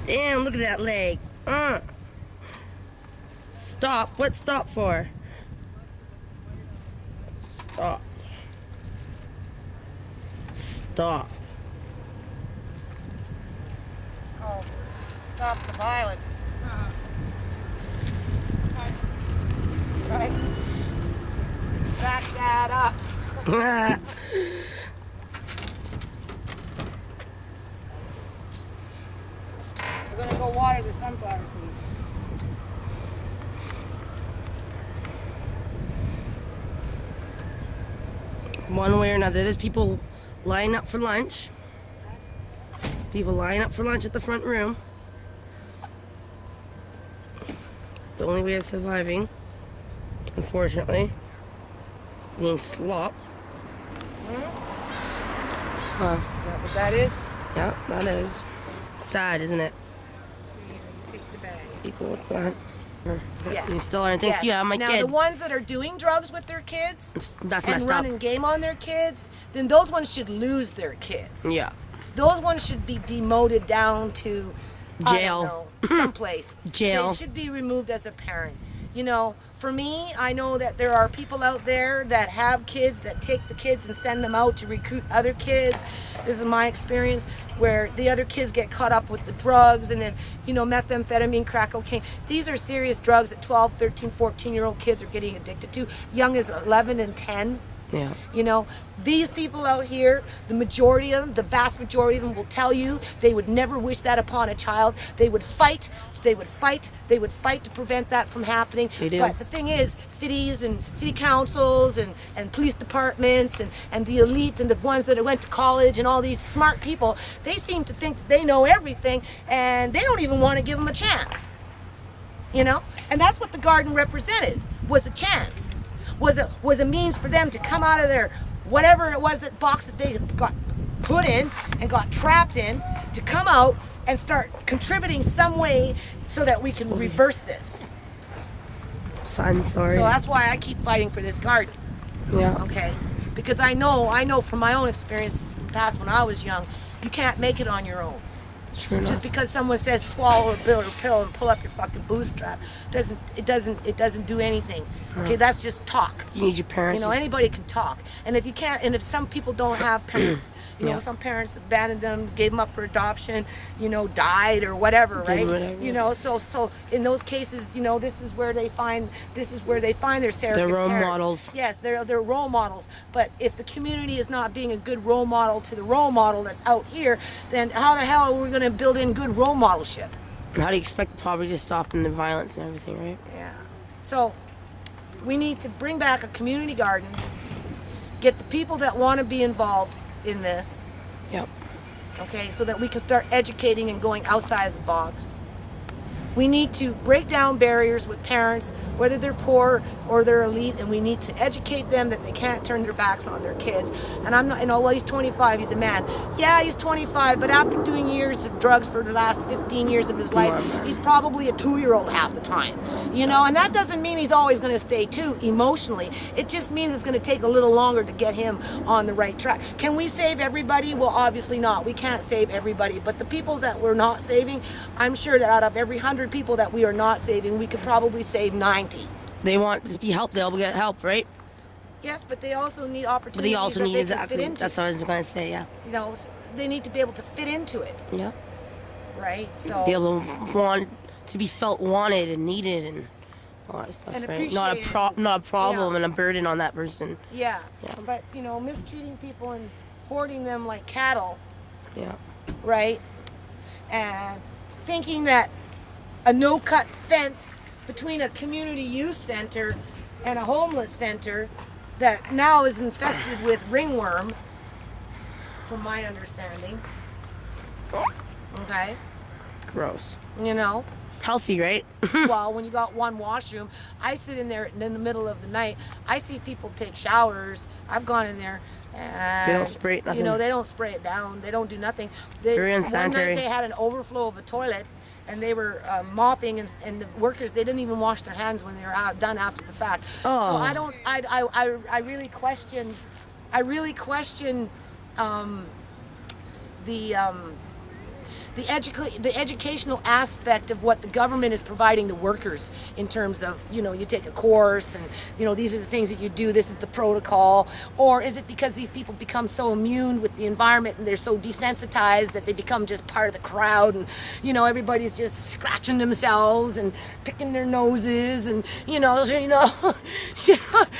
Damn, look at that leg. Stop. What stop for? Stop. Stop. It's called Stop the Violence. Right? Back that up. We're gonna go water the sunflower seeds. One way or another, there's people lining up for lunch. People line up for lunch at the front room. The only way of surviving, unfortunately, being slop. Huh. Is that what that is? Yeah, that is sad, isn't it? Take the bag. People with that. Yes. You still aren't. Thanks Yes. to you, I'm my now, kid. the ones that are doing drugs with their kids That's and messed running up. game on their kids, then those ones should lose their kids. Yeah. Those ones should be demoted down to Jail. I don't know, someplace. Jail. They should be removed as a parent. You know, for me, I know that there are people out there that have kids that take the kids and send them out to recruit other kids. This is my experience where the other kids get caught up with the drugs and then, you know, methamphetamine, crack cocaine. These are serious drugs that 12, 13, 14-year-old kids are getting addicted to, young as 11 and 10. Yeah. You know, these people out here, the majority of them, the vast majority of them will tell you they would never wish that upon a child. They would fight, they would fight to prevent that from happening. They do. But the thing is, cities and city councils and police departments and the elite and the ones that went to college and all these smart people, they seem to think they know everything and they don't even want to give them a chance. You know? And that's what the garden represented, was a chance. Was a means for them to come out of their whatever it was, that box that they got put in and got trapped in, to come out and start contributing some way so that we can reverse this. Son, sorry. So that's why I keep fighting for this garden. Yeah. Okay? Because I know from my own experiences from the past when I was young, you can't make it on your own. Sure enough. Just because someone says swallow a pill and pull up your fucking bootstrap doesn't do anything. Okay, that's just talk. You need your parents. You know, anybody can talk. And if you can't, and if some people don't have parents, you know, Yeah. some parents abandoned them, gave them up for adoption, you know, died or whatever, right? whatever. You know, so in those cases, you know, this is where they find their surrogate Their role parents. models. Yes, they're role models. But if the community is not being a good role model to the role model that's out here, then how the hell are we going to build in good role modelship? How do you expect poverty to stop and the violence and everything, right? Yeah. So we need to bring back a community garden, get the people that want to be involved in this, Yep. okay, so that we can start educating and going outside of the box. We need to break down barriers with parents, whether they're poor or they're elite, and we need to educate them that they can't turn their backs on their kids. And I'm not, you know, well, he's 25, he's a man. Yeah, he's 25, but after doing years of drugs for the last 15 years of his life, he's probably a 2-year-old half the time. You know, and that doesn't mean he's always going to stay 2 emotionally. It just means it's going to take a little longer to get him on the right track. Can we save everybody? Well, obviously not. We can't save everybody. But the people that we're not saving, I'm sure that out of every 100 people that we are not saving, we could probably save 90. They want to be helped. They'll get help, right? Yes, but they also need But opportunities they also that need they can exactly. fit into. That's what I was going to say. Yeah. You know, they need to be able to fit into it, Yeah. right? So Be able to want to be felt wanted and needed and all that stuff, And right? Not appreciated. not a problem Yeah. and a burden on that person. yeah. Yeah. But you know, mistreating people and hoarding them like cattle, Yeah. right? And thinking that a no-cut fence between a community youth center and a homeless center that now is infested with ringworm, from my understanding. Okay, Gross. you know. Healthy, right? Well, when you got one washroom, I sit in there and in the middle of the night. I see people take showers. I've gone in there. And, They don't spray it, You know, nothing? they don't spray it down. They don't do nothing. Very One unsanitary. night they had an overflow of a toilet, and they were mopping, and the workers, they didn't even wash their hands when they were done after the fact. Oh. So I really question. the educational aspect of what the government is providing the workers in terms of, you know, you take a course and, you know, these are the things that you do, this is the protocol? Or is it because these people become so immune with the environment and they're so desensitized that they become just part of the crowd, and, you know, everybody's just scratching themselves and picking their noses and, you know,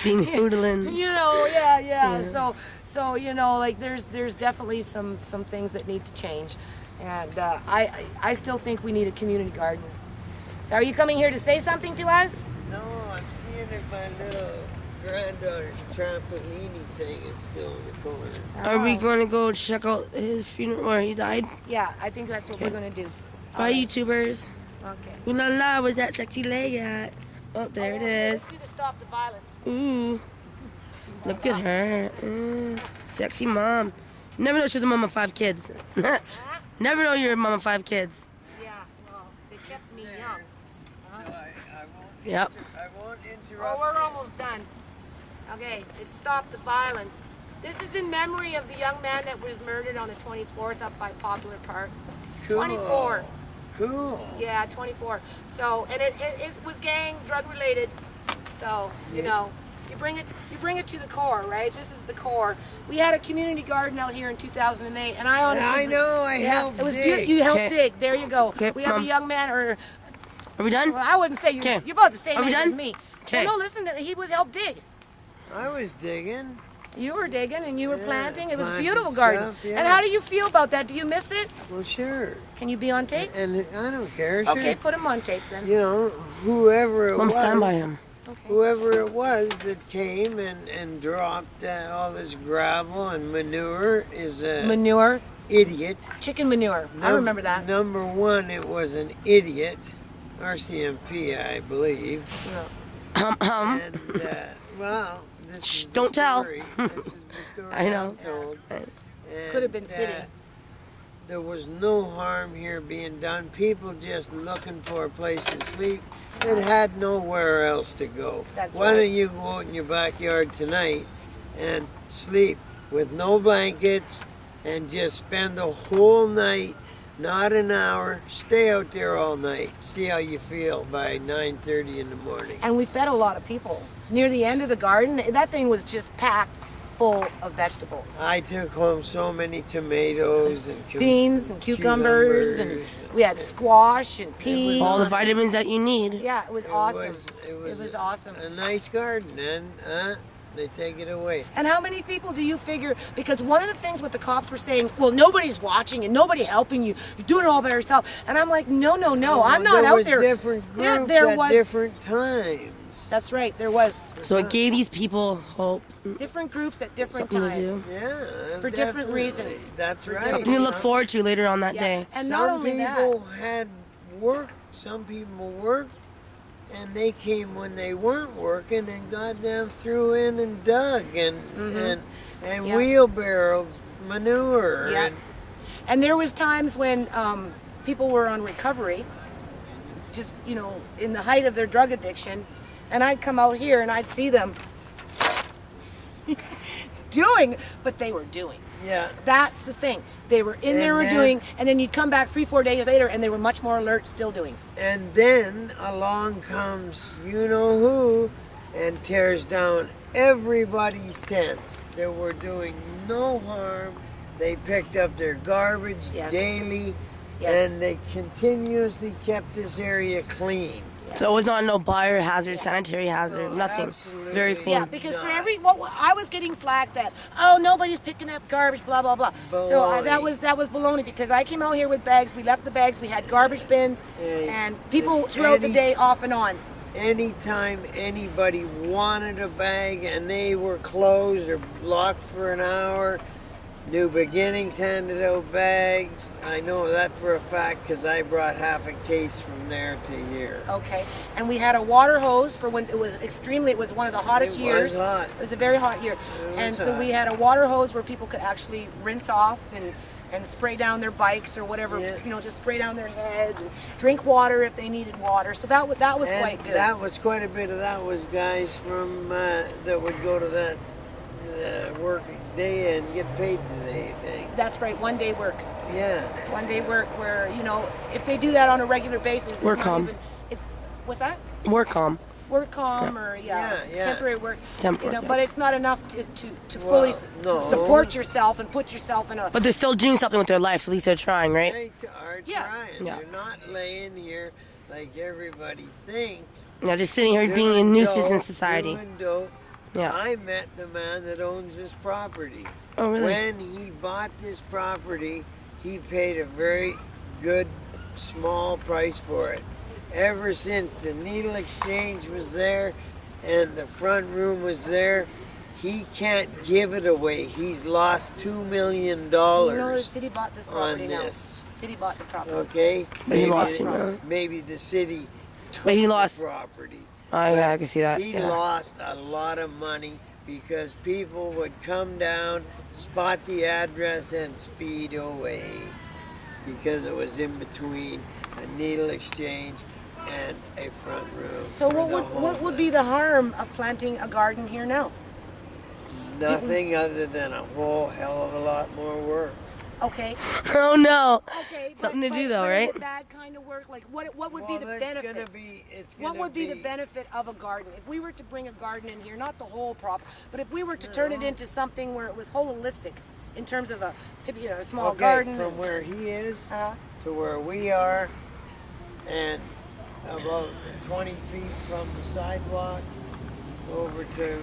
Being hoodlums. you know, yeah. So you know, like there's definitely some things that need to change, and I still think we need a community garden. So are you coming here to say something to us? No, I'm seeing if my little granddaughter's trampoline thing is still in the corner. Are we going to go check out his funeral where he died? Yeah, I think that's what we're gonna do. Bye, YouTubers. Okay. Ooh la la, where's that sexy leg at? Oh, there it is. Let's do the stop the violence. Ooh. Look at her. Sexy mom. Never know she was a mom of 5 kids. Never know you're a mom of 5 kids. Yeah, well, they kept me young. So I won't. Yep. I won't interrupt. Oh, we're almost done. Okay, it's stop the violence. This is in memory of the young man that was murdered on the 24th up by Poplar Park. Cool. 24. Cool. Yeah, 24. So, and it was gang, drug related. So, you know, you bring it to the core, right? This is the core. We had a community garden out here in 2008, and I honestly, I know. I helped it was dig. you helped Okay. dig. There you go. Okay, We have Mom. a young man, or Are we done? well, I wouldn't say Okay. you're about the same Are we age done? as me. Okay. Well, no, listen, he was helped dig. I was digging. You were digging and you were Yeah, planting. It was a planting beautiful garden. stuff, yeah. And how do you feel about that? Do you miss it? Well, sure. Can you be on tape? And I don't care. Sure. Okay, put him on tape then. You know, whoever it Mom, was. stand by him. Okay. Whoever it was that came and dropped all this gravel and manure is a Manure, idiot. chicken manure. I remember that. Number one, it was an idiot. RCMP, I believe. Yeah. And, well, this Shh, is the don't tell. story. This is the story I know. I'm told. And, Could have been city. there was no harm here being done. People just looking for a place to sleep that had nowhere else to go. That's Why right. don't you go out in your backyard tonight and sleep with no blankets and just spend the whole night, not an hour, stay out there all night. See how you feel by 9:30 in the morning. And we fed a lot of people. Near the end of the garden, that thing was just packed full of vegetables. I took home so many tomatoes and Beans and cucumbers, and we had squash and peas. All the vitamins that you need. Yeah, it was awesome. It was awesome. A nice garden, and they take it away. And how many people do you figure? Because one of the things what the cops were saying, well, nobody's watching and nobody helping you. You're doing it all by yourself. And I'm like, no, I'm not there out was there. Different groups Yeah, there at was. different times. That's right. There was So it gave these people hope. different groups at different Something to times. do. Yeah, For different definitely. reasons. That's right. Something to look forward to later on that Yeah. day. And some not only that, people had work. Some people worked, and they came when they weren't working, and goddamn threw in and dug and Yeah. wheelbarrowed manure. Yeah. And and there was times when people were on recovery, just, you know, in the height of their drug addiction, and I'd come out here and I'd see them doing, but they were doing. yeah. That's the thing. They were in there, were then- doing, and then you'd come back 3-4 days later, and they were much more alert, still doing. And then along comes you know who and tears down everybody's tents that were doing no harm. They picked up their garbage Yes. daily, Yes. and they continuously kept this area clean. So it was not no biohazard, sanitary hazard, No, nothing. absolutely Very clean. Yeah, because for not. every I was getting flack that nobody's picking up garbage, blah blah blah. So Baloney. that was baloney, because I came out here with bags. We left the bags. We had garbage bins, and people throughout the day off and on. Anytime anybody wanted a bag and they were closed or locked for an hour, New Beginnings handed out bags. I know that for a fact because I brought half a case from there to here. Okay, and we had a water hose for when it was one of the hottest It years. was hot. It was a very hot year, It and was so hot. we had a water hose where people could actually rinse off and spray down their bikes or whatever, Yeah. you know, just spray down their head and drink water if they needed water. So that was And quite good. that was quite a bit of that was guys from that would go to that working day and get paid today, you think? That's right, 1 day work. Yeah. 1 day work where, you know, if they do that on a regular basis, it's Work not calm. even, it's, what's that? Work calm. Work calm or Yeah, yeah. temporary work. Temporary, you know, yeah. but it's not enough to Well, fully no. support yourself and put yourself in a. But they're still doing something with their life. At least they're trying, right? They are Yeah. trying. Yeah. You're not laying here like everybody thinks. Yeah, just sitting here being a doing nuisance in dope, society. doing dope. Yeah. I met the man that owns this property. Oh, really? When he bought this property, he paid a very good small price for it. Ever since the needle exchange was there and the front room was there, he can't give it away. He's lost $2 million the city bought this on property now. this. City bought the property. Okay? But he lost $2 million. Maybe the city took But he the lost- property. Oh, yeah, I can see that. He Yeah. lost a lot of money because people would come down, spot the address, and speed away because it was in between a needle exchange and a front room. So for what would be homeless. the harm of planting a garden here now? Nothing other than a whole hell of a lot more work. Okay. Oh, no. Okay. Something to do, though, but right? Is it that kind of work? Like what would be Well, the that's benefits? gonna be- it's What gonna would be the be- benefit of a garden? If we were to bring a garden in here, not the whole prop, but if we were to turn it into something where it was holistic in terms of a small Okay, garden. from where he is uh, to where we are, and about 20 feet from the sidewalk over to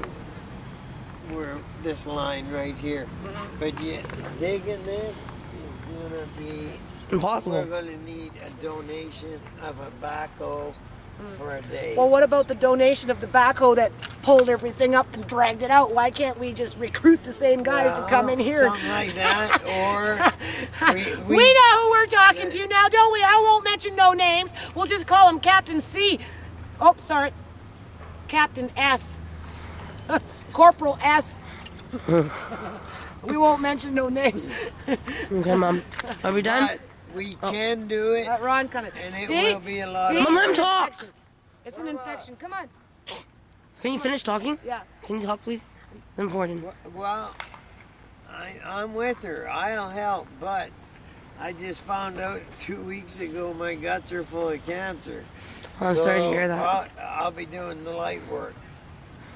where this line right here. Mm-hmm. But yeah, digging this is gonna be. Impossible. We're gonna need a donation of a backhoe for a day. well, what about the donation of the backhoe that pulled everything up and dragged it out? Why can't we just recruit the same guys to come in here? Something like that, or We know who we're talking to now, don't we? I won't mention no names. We'll just call him Captain C. Oh, sorry. Captain S. Corporal S. We won't mention no names. Okay, Mom. Are we done? But we can do it. Ron coming. And it See? will be a lot See? of Mom, let him It's an talk. infection. It's an infection. Come on. Can you finish talking? Yeah. Can you talk, please? It's important. Well, I'm with her. I'll help, but I just found out 2 weeks ago my guts are full of cancer. Oh, I'm sorry to hear that. I'll be doing the light work.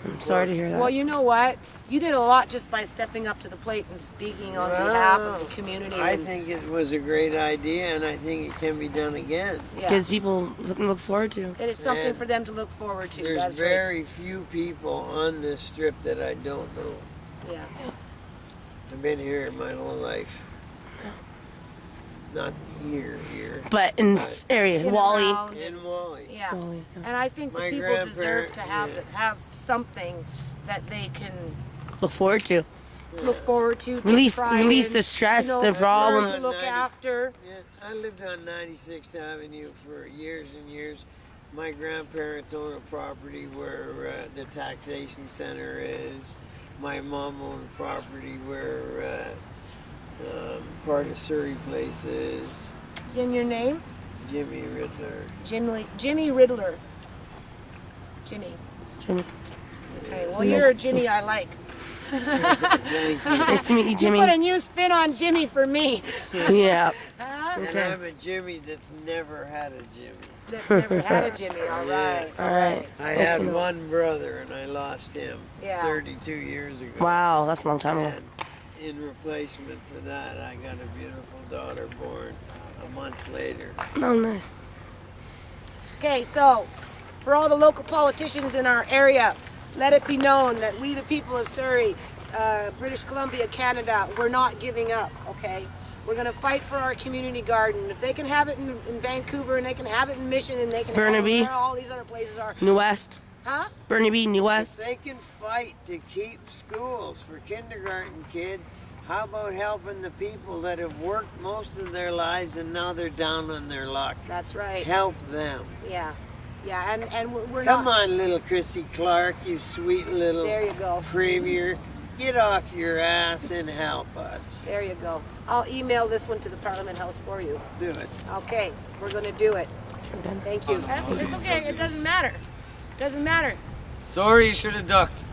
I'm sorry to hear that. Well, you know what? You did a lot just by stepping up to the plate and speaking on behalf of the community. I and- think it was a great idea, and I think it can be done again. yeah. Gives people something to look forward to. It is something And for them to look forward to. There's That's right. very few people on this strip that I don't know. Yeah. I've been here my whole life. Not here. But in this area, In Wally. around- In Wally. Yeah. Wally, yeah. And I think the My people deserve to grandparent- have something that they can Look forward to. look forward to. take Release pride the in, stress, you know, the learn problems. to look after. Yeah, I lived on 96th Avenue for years and years. My grandparents own a property where the taxation center is. My mom owned property where part of Surrey Place is. In your name? Jimmy Riddler. Jimmy Riddler. Jimmy. Jimmy. Okay, well, Nice. you're a Jimmy I like. Thank you. Nice to meet you, You Jimmy. put a new spin on Jimmy for me. Yeah. Huh? And Okay. I'm a Jimmy that's never had a Jimmy. That's never had a Jimmy. All right. All right. I Nice to had know. one brother and I lost him Yeah. 32 years ago. Wow, that's a long time ago. And in replacement for that, I got a beautiful daughter born a month later. Oh, nice. Okay, so for all the local politicians in our area, let it be known that we, the people of Surrey, British Columbia, Canada, we're not giving up, okay? We're going to fight for our community garden. If they can have it in Vancouver and they can have it in Mission and they can Burnaby. have it where all these other places are. New West. Huh? Burnaby, New If West. they can fight to keep schools for kindergarten kids, how about helping the people that have worked most of their lives and now they're down on their luck? That's right. Help them. Yeah. Yeah, and we're Come not. on, little Chrissy Clark, you sweet little There you go. premier. Get off your ass and help us. There you go. I'll email this one to the Parliament House for you. Do it. Okay, we're going to do it. Thank you. It's okay. It doesn't matter. Doesn't matter. Sorry, you should have ducked.